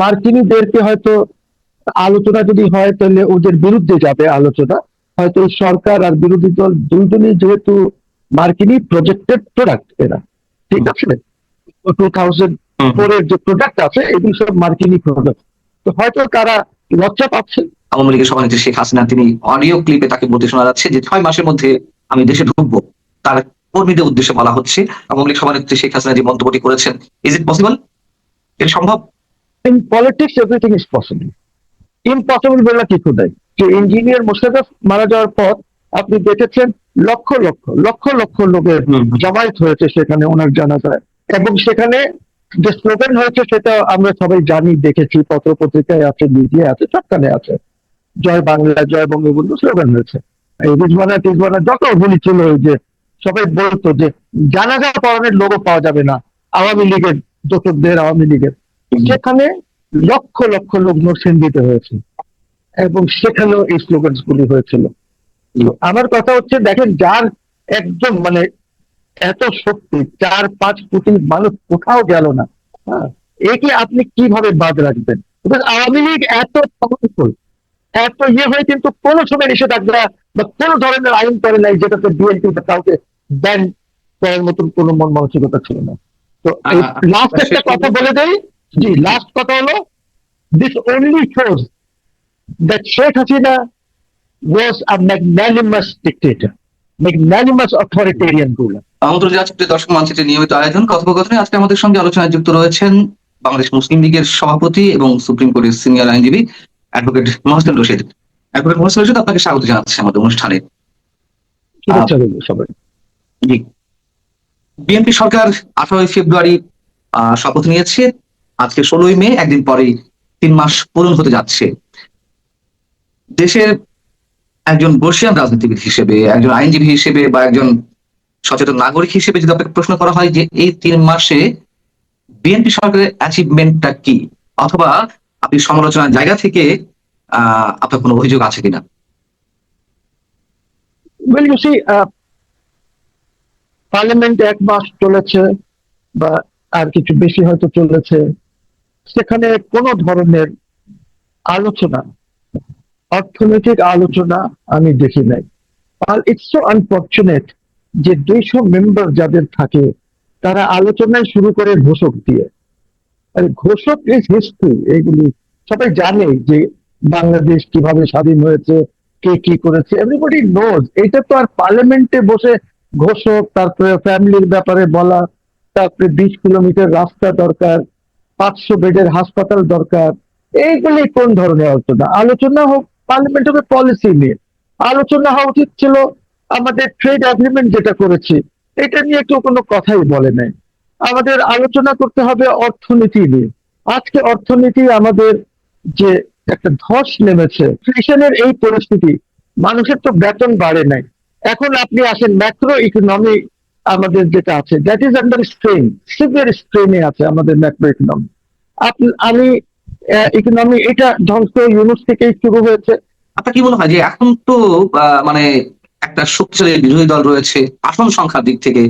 মার্কিনীদেরকে হয়তো আলোচনা যদি হয় তাহলে ওদের বিরুদ্ধে যাবে আলোচনা, হয়তো সরকার আর বিরোধী দল দুইজনই যেহেতু মার্কিনী প্রজেক্টেড প্রোডাক্ট এরা, ঠিক আছে, 2004 এর যে প্রোডাক্ট আছে এগুলো সব মার্কিনী প্রোডাক্ট, তো হয়তো তারা লজ্জা পাচ্ছে। আওয়ামী লীগের সভানেত্রী শেখ হাসিনা তিনি অডিও ক্লিপে তাকে বলতে শোনা যাচ্ছে যে 6 মাসের মধ্যে আমি দেশে ঢুকবো, তার কর্মীদের উদ্দেশ্যে বলা হচ্ছে। আওয়ামী লীগ সভানেত্রী শেখ হাসিনা যে মন্তব্যটি করেছেন, ইজ ইট পসিবল, এটা সম্ভব? In politics everything is possible, impossible বলে কিছু নেই। যে ইঞ্জিনিয়ার মোশাররফ মারা যাওয়ার পর আপনি দেখেছেন লক্ষ লক্ষ লক্ষ লক্ষ লোকের জমায়েত হয়েছে সেখানে ওনার জানাজায়, এবং সেখানে যে স্লোগান হয়েছে সেটা আমরা সবাই জানি, দেখেছি, পত্র পত্রিকায় আছে, মিডিয়া আছে, সবখানে আছে, জয় বাংলা জয় বঙ্গবন্ধু স্লোগান হয়েছে। এই রিজওয়ানা টিজওয়ানা যত গুলি ছিল, ওই যে সবাই বলতো যে জানাজা পড়ানোর লোকও পাওয়া যাবে না আওয়ামী লীগের দোষকদের, আওয়ামী লীগের, সেখানে লক্ষ লক্ষ লোক নরসিংদীতে হয়েছে এবং সেখানেও এই স্লোগান গুলি হয়েছিল। আমার কথা হচ্ছে, দেখেন, যার একদম মানে এত শক্তি, 4-5 কোটি মানুষ কোথাও গেল না, হ্যাঁ, একে আপনি কিভাবে বাদ রাখবেন? আওয়ামী লীগ এত পাওয়ারফুল, এত ইয়ে হয়ে কিন্তু কোনো সময় নিষেধাজ্ঞা বা কোনো ধরনের আইন করে নাই যেটাতে বিএনপি বা কাউকে ব্যান করার মতন কোনো মন মানসিকতা ছিল না। তো লাস্ট একটা কথা বলে দেই, জি, লাস্ট কথা হলো, this only shows that Sheikh Hasina was a magnanimous dictator, magnanimous authoritarian ruler. আন্তর্জাতিক দর্শক মানচিত্রের নিয়মিত আয়োজন কথোপকথনে আজকে আমাদের সঙ্গে আলোচনায় যুক্ত রয়েছেন বাংলাদেশ মুসলিম লীগের সভাপতি এবং সুপ্রিম কোর্টের সিনিয়র আইনজীবী অ্যাডভোকেট মহসিন রশিদ। অ্যাডভোকেট মহসিন রশিদ, আপনাকে স্বাগত জানাচ্ছি আমাদের অনুষ্ঠানে। সবাই, জি, বিএনপি সরকার 18 ফেব্রুয়ারি শপথ নিয়েছে, আজকে 16 মে, একদিন পরেই 3 মাস পূরণ হতে যাচ্ছে। দেশের একজন বর্ষিয়ান রাজনীতিবিদ হিসেবে, একজন আইনজীবী হিসেবে বা একজন সচেতন নাগরিক হিসেবে যদি আপনাকে প্রশ্ন করা হয় যে এই 3 মাসে বিএনপি সরকারের অ্যাচিভমেন্টটা কি, অথবা আপনি সমালোচনার জায়গা থেকে আপনার কোনো অভিযোগ আছে কিনা? well you see, পার্লামেন্ট 1 মাস চলেছে বা আর কিছু বেশি হয়তো চলেছে, সেখানে কোন ধরনের আলোচনা, অর্থনৈতিক আলোচনা আমি দেখি নাই। আর ইটস সো আনফরচুনেট যে 200 মেম্বার যাদের থাকে তারা আলোচনায় শুরু করে ঘোষক দিয়ে। আর ঘোষক ইজ হিস্ট্রি, এগুলি সবাই জানে যে বাংলাদেশ কিভাবে স্বাধীন হয়েছে, কে কি করেছে, এভরিবডি নোজ। এটা তো আর পার্লামেন্টে বসে ঘোষক, তারপরে ফ্যামিলির ব্যাপারে বলা, তারপরে 20 কিলোমিটার রাস্তা দরকার, 500 বেডের হাসপাতাল দরকার, এইগুলি কোন ধরনের আলোচনা? আলোচনা হোক পার্লামেন্ট হবে পলিসি নিয়ে, আলোচনা হওয়া উচিত ছিল আমাদের ট্রেড এগ্রিমেন্ট যেটা করেছি এটা নিয়ে কেউ কোনো কথাই বলে নাই। আমাদের আলোচনা করতে হবে অর্থনীতি নিয়ে। আজকে অর্থনীতি আমাদের যে একটা ধস নেমেছে, ইনফ্লেশনের এই পরিস্থিতি, মানুষের তো বেতন বাড়ে নাই। এখন আপনি আসেন ম্যাক্রো ইকোনমি, আমাদের যেটা আছে that is under strain, severe স্ট্রেনে আছে আমাদের ম্যাক্রো ইকোনমি। আমি ইকোনমি এটা ধ্বংস ইউনুস থেকেই শুরু হয়েছে। আপনার কি মনে হয় যে এখন তো মানে একটা শক্তিশালী বিরোধী দল রয়েছে আসন সংখ্যার দিক থেকে,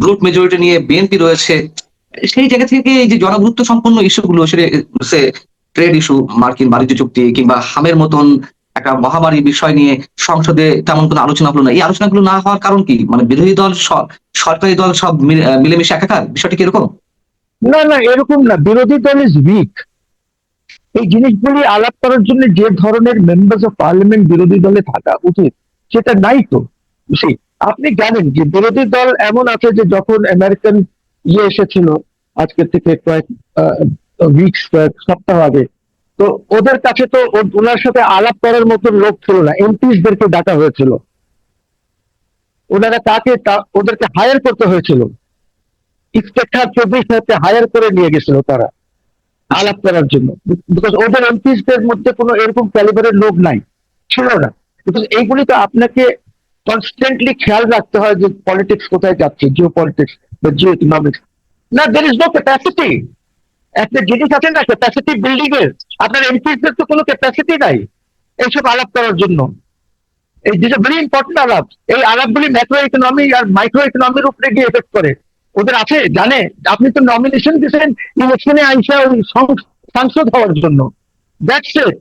ব্রুট মেজরিটি নিয়ে বিএনপি রয়েছে, সেই জায়গা থেকে এই যে জনগুরুত্ব সম্পন্ন ইস্যুগুলো, সেটা ট্রেড ইস্যু, মার্কিন বাণিজ্য চুক্তি কিংবা হামের মতন একটা মহামারী বিষয় নিয়ে সংসদে তেমন কোনো আলোচনা হলো না। এই আলোচনাগুলো না হওয়ার কারণ কি? মানে বিরোধী দল সরকারি দল সব মিলেমিশে একাকার, বিষয়টি কি এরকম? না না, এরকম না, বিরোধী দল ইজ উইক। এই জিনিসগুলি আলাপ করার জন্য যে ধরনের মেম্বার্স অফ পার্লামেন্ট বিরোধী দলে থাকা উচিত সেটা নাই তো। সেই আপনি জানেন যে বিরোধী দল এমন আছে যে যখন আমেরিকান এসেছিল আজকে থেকে কয়েক উইকস, কয়েক সপ্তাহ আগে, তো ওদের কাছে তো ওনার সাথে আলাপ করার মতো লোক ছিল না, এমপিসদেরকে ডাকা হয়েছিল, ওনারা তাকে ওদেরকে হায়ার করতে হয়েছিল, ইন্সপেক্টর 24 হায়ার করে নিয়ে গেছিল তারা আলাপ করার জন্য, বিকজ ওদের এমপিসদের মধ্যে কোনো এরকম ক্যালিবারের লোক নাই, ছিল না। বিকজ এইগুলি তো আপনাকে কনস্ট্যান্টলি খেয়াল রাখতে হয় যে পলিটিক্স কোথায় যাচ্ছে, জিও পলিটিক্স বা জিও ইকোনমিক্স। না, দের ইজ নো ক্যাপাসিটি। একটা জিনিস আছে না, ক্যাপাসিটি বিল্ডিং এর, আপনার এমপিসদের তো কোনো ক্যাপাসিটি নাই এইসব আলাপ করার জন্য। এই দিস ভেরি ইম্পর্টেন্ট আলাপ, এই আলাপগুলি ম্যাক্রো ইকোনমি আর মাইক্রো ইকোনমির উপরে গিয়ে এফেক্ট করে। ওদের আছে, জানে? আপনি তো নমিনেশন দিয়েছেন ইলেকশনে আইসা ওই সাংসদ হওয়ার জন্য, দ্যাটস ইট।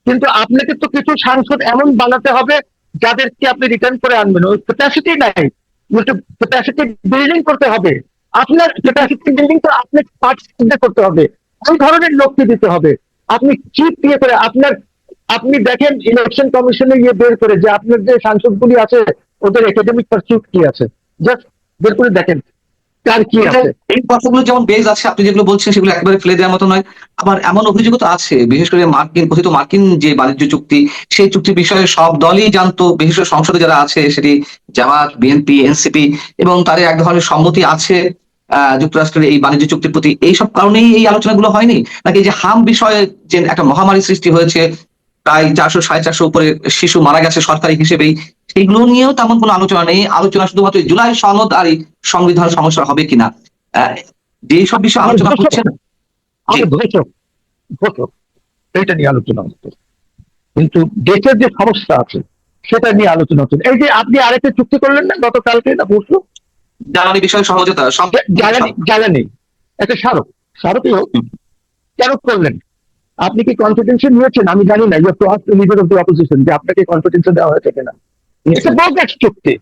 কিন্তু আপনাকে তো কিছু সাংসদ এমন বানাতে হবে যাদেরকে আপনি রিটার্ন করে আনবেন। ওই ক্যাপাসিটি নাই, ক্যাপাসিটি বিল্ডিং করতে হবে। আপনার ক্যাপাসিটি বিল্ডিং তো আপনাকে পার্টিসিপেট করতে হবে, ওই ধরনের লোককে দিতে হবে। আপনি চিপ দিয়ে করে আপনি দেখেন ইলেকশন কমিশনে গিয়ে বের করে যে আপনার যে সাংসদগুলি আছে ওদের একাডেমিক পারসুট কি আছে, জাস্ট বের করে দেখেন কার কি আছে। এই কথাগুলো যেমন বেজ আছে, আপনি যেগুলো বলছেন সেগুলো একেবারে ফেলে দেওয়ার মতো নয়। আবার এমন অভিযোগও তো আছে, বিশেষ করে কথিত মার্কিন যে বাণিজ্য চুক্তি, সেই চুক্তির বিষয়ে সব দলই জানতো, বিশেষ করে সংসদে যারা আছে, সেটি জামাত, বিএনপি, এনসিপি, এবং তাদের এক ধরনের সম্মতি আছে যুক্তরাষ্ট্রের এই বাণিজ্য চুক্তির প্রতি। এইসব কারণেই এই আলোচনাগুলো হয়নি, নাকি যে হাম বিষয়ে যে একটা মহামারী সৃষ্টি হয়েছে, প্রায় 400-450 উপরে শিশু মারা গেছে সরকারি হিসেবেই, সেগুলো নিয়েও তেমন কোনো আলোচনা নেই। আলোচনা শুধুমাত্র জুলাই সনদ আর এই সংবিধান সমস্যা হবে কিনা, যে সব বিষয়ে আলোচনা করছেন। এটা নিয়ে আলোচনা হচ্ছে, কিন্তু দেশের যে সমস্যা আছে সেটা নিয়ে আলোচনা হচ্ছে। এই যে আপনি আরেকটা চুক্তি করলেন না গতকালকে না পরশু, জ্বালানি বিষয়ে সমঝোতা, জ্বালানি একটা স্মারকই হোক, কেন করলেন? আপনি কি কনফিডেন্সিয়াল নিয়েছেন? আমি জানি না, you have to ask the leader of the opposition যে আপনাকে কনফিডেন্সিয়াল দেওয়া হয়েছে কিনা। ইটস এ বোগাস চুক্তি,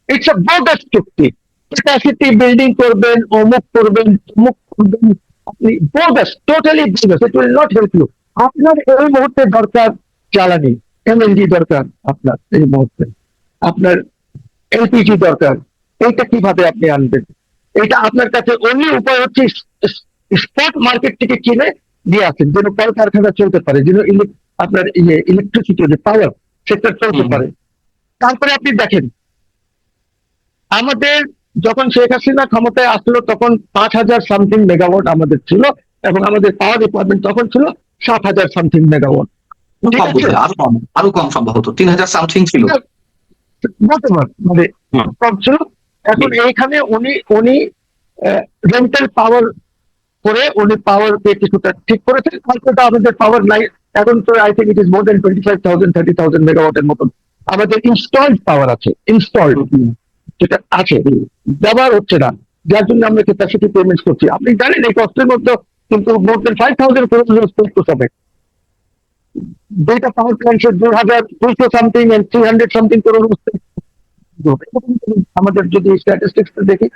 ইটস এ বোগাস চুক্তি। ক্যাপাসিটি বিল্ডিং করবেন, অমুক করবেন, অমুক করবেন, আপনি bogus, totally bogus. It will not help you. আপনার এই মুহূর্তে দরকার জ্বালানি, এমএনজি দরকার আপনার এই মুহূর্তে, আপনার এলপিজি দরকার। এইটা কিভাবে আপনি আনবেন? এটা আপনার কাছে অন্য উপায় হচ্ছে স্পট মার্কেট থেকে কিনে দিয়ে আসেন, যেন কলকারখানা চলতে পারে, যেন আপনার ইলেকট্রিসিটি যে পাওয়ার সেক্টর চলতে পারে। তারপরে আপনি দেখেন, আমাদের যখন শেখ হাসিনা ক্ষমতায় আসলো তখন 5,000 সামথিং মেগাওয়াট আমাদের ছিল, এবং আমাদের পাওয়ার ডিপার্টমেন্ট তখন ছিল 7,000 সামথিং মেগাওয়াট। আরো কম সম্ভবত 3,000 সামথিং ছিল, মানে কম ছিল। এখন এইখানে উনি রেন্টাল পাওয়ার করে উনি পাওয়ার কে কিছুটা ঠিক করেছেন। তারপরে আমাদের পাওয়ার নাই এখন, তো I think it is more than 25,000 30,000 মেগাওয়াটের মতন আমাদের ইনস্টলড পাওয়ার আছে, ইনস্টলড যেটা আছে, ব্যবহার হচ্ছে না, যার জন্য আমরা ক্যাপাসিটি পেমেন্ট করছি। আপনি জানেন এই কষ্টের মধ্যে কিন্তু মোর দেন 5,000 করোড় হবে। দুইটা পাওয়ার প্ল্যান্টের 2,200 সামথিং এন্ড 300 সামথিং করোড়। আমাদের যদি স্ট্যাটিস্টিক্স দেখি,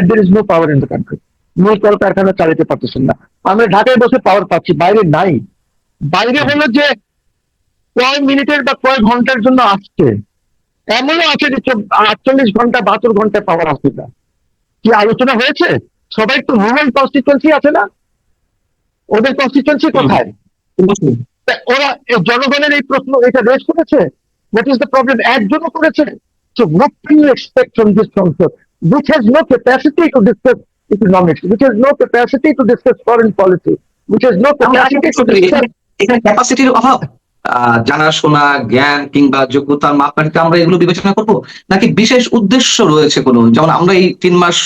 there is no power in the country, মূল কলকারখানা চালাতে পারতেছেন না। আমরা ঢাকায় বসে পাওয়ার পাচ্ছি, বাইরে নাই। বাইরে হলো যে কয় মিনিটের বা কয় ঘন্টার জন্য আসছে, এমনও আছে যে 48 ঘন্টা 72 ঘন্টায় পাওয়ার আসছে না। কি আলোচনা হয়েছে? সবাই তো রুরাল কনস্টিটুয়েন্সি আছে না, ওদের কনস্টিটুয়েন্সি কোথায়? ওরা জনগণের এই প্রশ্ন এটা রেজ করেছে? What is the problem? একজনও করেছে? So what can you expect from this সংসদ, which has no capacity to discuss economics, which has no capacity to discuss foreign policy, which has no capacity to discuss... এখানে ক্যাপাসিটির অভাব, জানাশোনা, জ্ঞান কিংবা যোগ্যতার মাপকাঠিতে আমরা এগুলো বিবেচনা করব, নাকি বিশেষ উদ্দেশ্য রয়েছে কোনো? যেমন আমরা এই 3 মাস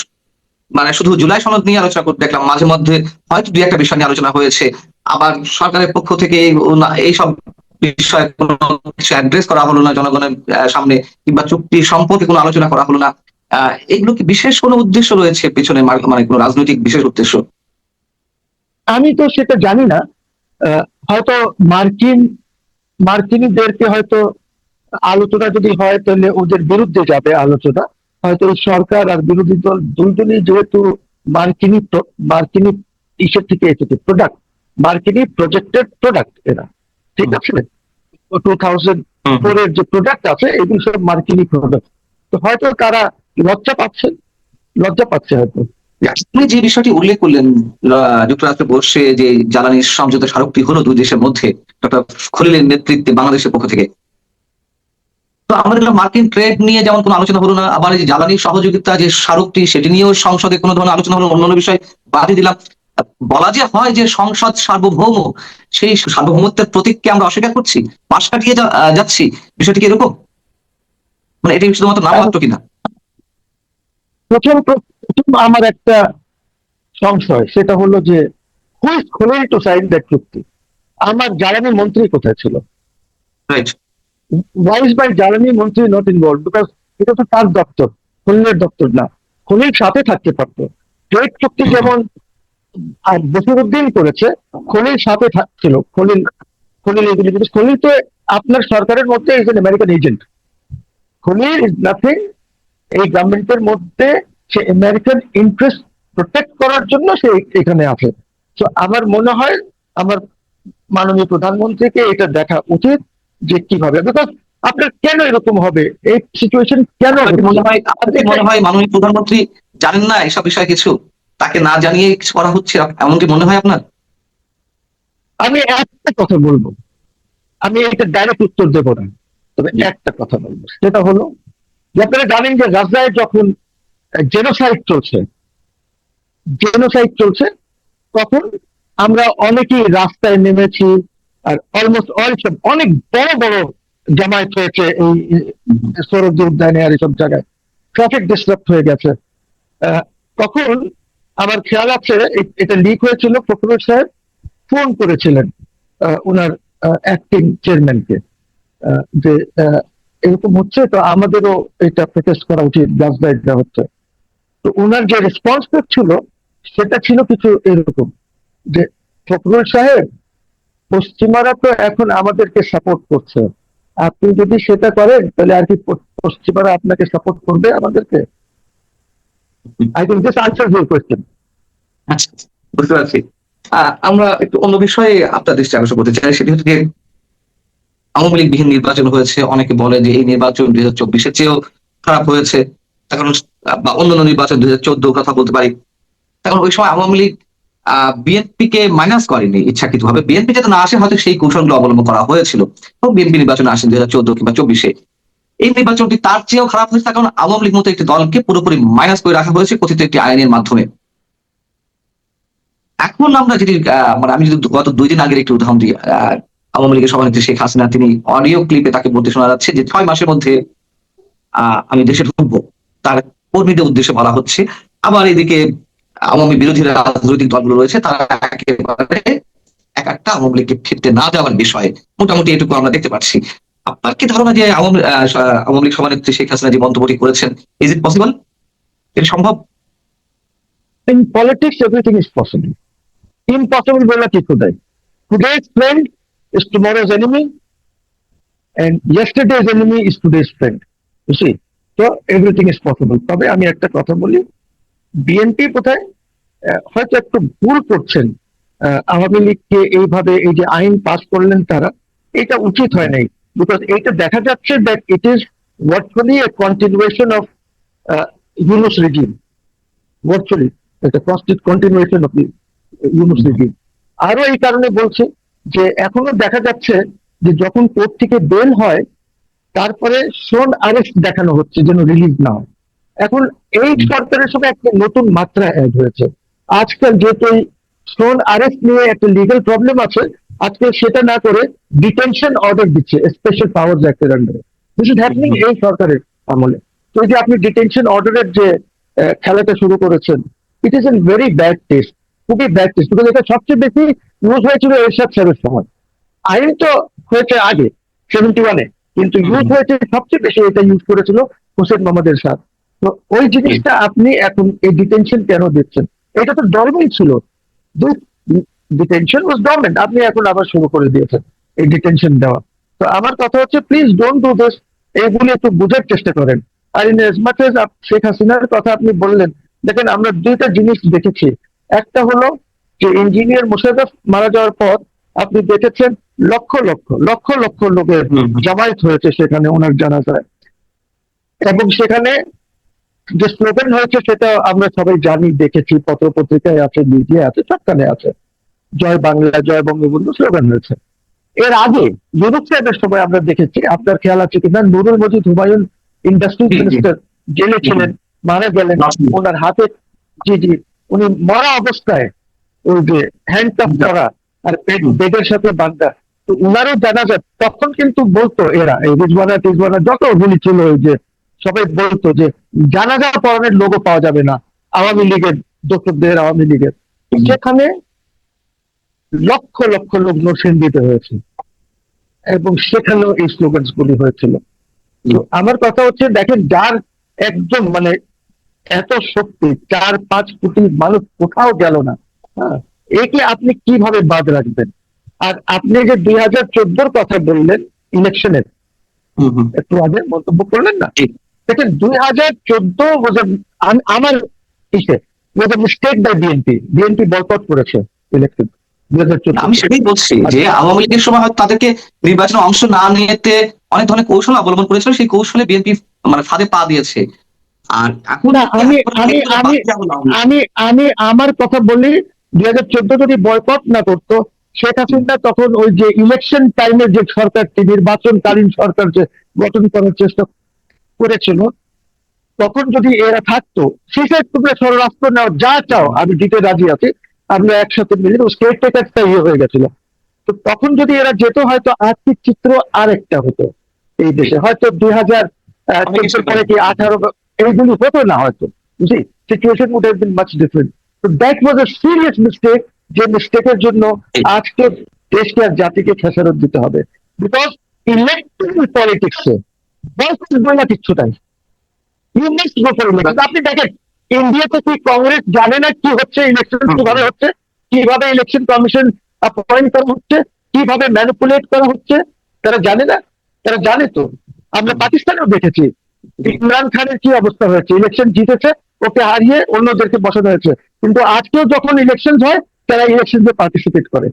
মানে শুধু জুলাই সনদ নিয়ে আলোচনা করতে দেখলাম, মাঝে মধ্যে হয়তো 2-1টা বিষয় নিয়ে আলোচনা হয়েছে, আবার সরকারের পক্ষ থেকে এইসব বিষয়ে কোনো কিছু অ্যাড্রেস করা হলো না জনগণের সামনে, কিংবা চুক্তি সম্পর্কে কোনো আলোচনা করা হলো না। এগুলো কি বিশেষ কোনো উদ্দেশ্য রয়েছে পিছনে, মানে কোনো রাজনৈতিক বিশেষ উদ্দেশ্য? আমি তো সেটা জানি না। হয়তো মার্কিনীদেরকে হয়তো আলোচনা যদি হয় তাহলে ওদের বিরুদ্ধে যাবে আলোচনা। হয়তো সরকার আর বিরোধী দল দুইজনই যেহেতু মার্কিনী ইসের থেকে এসেছে, প্রোডাক্ট, মার্কিনী প্রজেক্টেড প্রোডাক্ট এরা, ঠিক আছে? 2004 এর যে প্রোডাক্ট আছে এগুলো সব মার্কিনী প্রোডাক্ট। তো হয়তো তারা লজ্জা পাচ্ছে হয়তো। আপনি যে বিষয়টি উল্লেখ করলেন, যুক্তরাষ্ট্রে বসে যে জ্বালানি সমঝোতা স্মারকটি হলো দুই দেশের মধ্যে ডক্টর খলিলের নেতৃত্বে বাংলাদেশের পক্ষ থেকে, তো আমাদের মার্কিন ট্রেড নিয়ে যেমন কোনো আলোচনা হলো না, আবার এই জ্বালানি সহযোগিতা যে স্মারকটি সেটি নিয়েও সংসদে কোনো ধরনের আলোচনা হলো, অন্যান্য বিষয় বাদই দিলাম। বলা যে হয় যে সংসদ সার্বভৌম, সেই সার্বভৌমত্বের প্রতীককে আমরা অস্বীকার করছি, পাশ কাটিয়ে যাচ্ছি, বিষয়টি কি এরকম? মানে এটি শুধুমাত্র নামমাত্র কিনা? প্রথম আমার একটা সংশয়, সেটা হলো যে who is Khalil to sign that চুক্তি? আমার জ্বালানি মন্ত্রী কোথায় ছিল? রাইট। Why is my জ্বালানি মন্ত্রী নট ইনভলভ? বিকজ এটা তো তার দপ্তর, খলিলের দপ্তর না। খলিল সাথে থাকতে পারতো, ট্রেড চুক্তি যেমন বসিরউদ্দিন করেছে, খলিল সাথে ছিল, খলিল খলিল এগুলি, কিন্তু খলিল তো আপনার সরকারের মধ্যে is an American agent. Khalil is nothing এই গভর্নমেন্টের মধ্যে, সে আমেরিকান ইন্টারেস্ট প্রোটেক্ট করার জন্য সে এখানে আছে। তো আমার মনে হয় আমার মাননীয় প্রধানমন্ত্রীকে এটা দেখা উচিত যে কিভাবে, বিকজ আপনার কেন এরকম হবে, এই সিচুয়েশন কেন আপনার কি মনে হয় মাননীয় প্রধানমন্ত্রী জানেন না এসব বিষয়ে কিছু, তাকে না জানিয়ে কিছু করা হচ্ছে, এমনকি মনে হয় আপনার? আমি একটা কথা বলবো, আমি এটা ডাইরেক্ট উত্তর দেবো না, তবে একটা কথা বলবো, সেটা হলো যে আপনারা জানেন যে গাজায় যখন জেনোসাইড চলছে তখন আমরা অনেকেই রাস্তায় নেমেছি, আর অলমোস্ট অনেক বড় বড় জামায়াত হয়েছে এই সৌরভ উদ্যানে আর এসব জায়গায়, ট্রাফিক ডিস্টার্ব হয়ে গেছে। তখন আমার খেয়াল আছে এটা লিক হয়েছিল, প্রফেসর সাহেব ফোন করেছিলেন ওনার অ্যাক্টিং চেয়ারম্যানকে, যে এরকম হচ্ছে, তো আমাদেরও এটা প্রোটেস্ট করা উচিত, গাছদায় দেওয়া হচ্ছে। তো ওনার যে রেসপন্স ছিল সেটা ছিল কিছু এরকম, যে ফখরুল সাহেব, পশ্চিমারা তো এখন আমাদেরকে সাপোর্ট করছে, আপনি যদি সেটা করেন তাহলে আর কি পশ্চিমারা আপনাকে সাপোর্ট করবে আমাদেরকে? I think this answer your question. আচ্ছা, বুঝতে পারছি। আমরা একটু অন্য বিষয়ে আপনার দৃষ্টি আকর্ষণ করতে চাই, সেটি হচ্ছে যে আওয়ামী লীগ বিহীন নির্বাচন হয়েছে, অনেকে বলে যে এই নির্বাচন 2024-এর চেয়েও খারাপ হয়েছে। কারণ বা অন্যান্য নির্বাচন 2014 কথা বলতে পারি, তখন ওই সময় আওয়ামী লীগ বিএনপি কে মাইনাস করেনি ইচ্ছাকৃত ভাবে, বিএনপি যাতে না আসে হয়তো সেই কৌশলগুলো অবলম্বন করা হয়েছিল, এবং বিএনপি নির্বাচনে আসেন 2014 কিংবা 24-এ। এই নির্বাচনটি তার চেয়েও খারাপ হয়েছে, কারণ আওয়ামী লীগ মতো একটি দলকে পুরোপুরি মাইনাস করে রাখা হয়েছে কথিত একটি আইনের মাধ্যমে। এখন আমরা যদি মানে আমি যদি গত 2 দিন আগের একটি উদাহরণ দিই, আওয়ামী লীগের সভানেত্রী শেখ হাসিনা তিনি অডিও ক্লিপে তাকে বলতে শোনা যাচ্ছে যে 6 মাসের মধ্যে আমি দেশে ঢুকবো, তার কর্মীদের উদ্দেশ্যে বলা হচ্ছে। আবার এদিকে আওয়ামী বিরোধী রাজনৈতিক দলগুলো রয়েছে, তারা একেবারে এক একটা আওয়ামী লীগকে ফিরতে না দেওয়ার বিষয়ে মোটামুটি এটুকু আমরা দেখতে পাচ্ছি। আপনার কি ধারণা যে আওয়ামী লীগ সভানেত্রী শেখ হাসিনা যে মন্তব্যটি করেছেন, ইজ ইট পসিবল, এটা সম্ভব? In politics everything is possible, impossible বলা কি কোথায়? Today's friend is tomorrow's enemy, and yesterday's enemy is today's friend. You see, so everything is possible. তবে আমি একটা কথা বলি, বিএনপি কোথায় হয়তো একটু ভুল করছেন, আওয়ামী লীগকে এইভাবে এই যে আইন পাস করলেন তারা, এটা উচিত হয় নাই, বিকজ এইটা দেখা যাচ্ছে that it is virtually A continuation of Yunus regime, virtually এটা কন্টিনিউয়েশন অফ ইউনুস রিজিম। আরো এই কারণে বলছে যে এখনো দেখা যাচ্ছে যে যখন কোর্ট থেকে বেল হয় তারপরে শোন আরেস্ট দেখানো হচ্ছে যেন রিলিজ না হয়। এখন এই সরকারের সঙ্গে একটা নতুন মাত্রা অ্যাড হয়েছে আজকাল, যেহেতু শোন আরেস্ট নিয়ে একটা লিগাল প্রবলেম আছে, আজকে সেটা না করে ডিটেনশন অর্ডার দিচ্ছে স্পেশাল পাওয়ার অ্যাক্টের আন্ডারে। দিস ইজ হ্যাপনিং এই সরকারের আমলে। তো এই যে আপনি ডিটেনশন অর্ডারের যে খেলাটা শুরু করেছেন, it is an very bad test, খুবই ব্যাড টেস্ট, বিকজ এটা সবচেয়ে বেশি ইউজ হয়েছিল এরশাদ সাহেবের সময়। আইন তো হয়েছে আগে 71-এ, কিন্তু ইউজ হয়েছে সবচেয়ে বেশি, এটা ইউজ করেছিল হোসেন মোহাম্মদ এরশাদ। তো ওই জিনিসটা আপনি এখন এই ডিটেনশন কেন দিচ্ছেন? এটা তো ডরমেন্ট ছিল, ডিটেনশন ওয়াজ ডরমেন্ট, আপনি এখন আবার শুরু করে দিয়েছেন এই ডিটেনশন দেওয়া। তো আমার কথা হচ্ছে প্লিজ ডোন্ট ডু দিস, এইগুলি একটু বোঝার চেষ্টা করেন। আর in as much as Sheikh হাসিনার কথা আপনি বললেন, দেখেন আমরা দুইটা জিনিস দেখেছি। একটা হলো যে ইঞ্জিনিয়ার মোশাররফ মারা যাওয়ার পর আপনি দেখেছেন লক্ষ লক্ষ লক্ষ লক্ষ লোকের জামায়াত হয়েছে সেখানে ওনার জানাজায়, এবং সেখানে যে স্লোগান হয়েছে সেটা আমরা সবাই জানি, দেখেছি, পত্র পত্রিকায় আছে, মিডিয়া আছে, সবখানে আছে, জয় বাংলা জয় বঙ্গবন্ধু স্লোগান হয়েছে। এর আগে ইউনুস সাহেবের সময় আমরা দেখেছি, আপনার খেয়াল আছে কিনা, নুরুল মজিদ হুমায়ুন ইন্ডাস্ট্রিজ মিনিস্টার জেলে ছিলেন, মারা গেলেন, ওনার হাতে, জি জি, উনি মরা অবস্থায় ওই যে হ্যান্ডকাপ করা আর বেডের সাথে বান্ধা, তো উনারও জানা যায়। তখন কিন্তু বলতো এরা, এই রিজওয়ানা টিজওয়ানা যত গুলি ছিল, ওই যে সবাই বলতো যে জানাজা পড়ানোর লোগো পাওয়া যাবে না আওয়ামী লীগের দোষকদের, আওয়ামী লীগের। সেখানে লক্ষ লক্ষ লোক নরসিংদীতে দিতে হয়েছে, এবং সেখানেও এই স্লোগানস গুলি হয়েছিল। তো আমার কথা হচ্ছে দেখেন, যার একদম মানে এত শক্তি, 4-5 কোটি মানুষ কোথাও গেল না। হ্যাঁ, একে আপনি কিভাবে বাদ রাখবেন? আর আপনি যে 2014 কথা বললেন ইলেকশনের, হুম হুম একটু আগে মন্তব্য করলেন না, জি। দেখেন 2014 আমার ইসে স্টেট বাই বিএনপি বয়কট করেছে ইলেকশন আমি 2014। সেটাই বলছি যে আওয়ামী লীগের সময় হয়তো তাদেরকে নির্বাচনে অংশ না নিতে অনেক ধরনের কৌশল অবলম্বন করেছিল, সেই কৌশলে বিএনপি মানে ফাঁদে পা দিয়েছে। আর এখন না, যদি আমি একেবারে আমি একেবারে আমি বাদ দেওয়া হলো আওয়ামী লীগ। আমি আমি আমার কথা বলি, 2014 যদি বয়কট না করতো, শেখ হাসিনা তখন ওই যে ইলেকশন টাইমের যে সরকারটি, নির্বাচনকালীন সরকার যে গঠন করার চেষ্টা করেছিল, তখন যদি এরা থাকতো, শেষের তোমরা স্বরাষ্ট্র নাও, যা চাও আমি দিতে রাজি আছি, আমরা একসাথে মিলে স্টেট টেকারটা হয়ে গেছিল। তো তখন যদি এরা যেত, হয়তো আর্থিক চিত্র আরেকটা হতো এই দেশে, হয়তো 2014 পরে কি 18 এইগুলি হতো না হয়তো, বুঝলি, situation would have been much different. তো that was a serious mistake, যে মিস্টেকের জন্য আজকে দেশকে আর জাতিকে খেসারত দিতে হবে। বিকজ ইলেকট্রাল পলিটিক্সে বয়স বলে কিচ্ছু নাই, you must go for election. আপনি দেখেন ইন্ডিয়াতে কি কংগ্রেস জানে না কি হচ্ছে, ইলেকশন কিভাবে হচ্ছে, কিভাবে ইলেকশন কমিশন অ্যাপয়েন্ট করা হচ্ছে, কিভাবে ম্যানিপুলেট করা হচ্ছে? তারা জানে না? তারা জানে তো। আমরা পাকিস্তানেও দেখেছি ইমরান খানের কি অবস্থা হয়েছে, ইলেকশন জিতেছে, ওকে হারিয়ে অন্যদেরকে বসানো হয়েছে, কিন্তু আজকেও যখন ইলেকশন হয় তারা ইলেকশনে পার্টিসিপেট করে।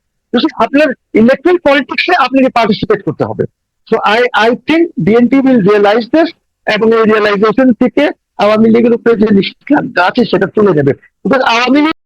আপনার ইলেকট্রাল পলিটিক্সে আপনাকে পার্টিসিপেট করতে হবে। So I think BNP will realise this, এবং এই রিয়েলাইজেশন থেকে আওয়ামী লীগের উপরে যে নিষেধাজ্ঞা আছে সেটা তুলে নেবে। বিকজ আওয়ামী লীগ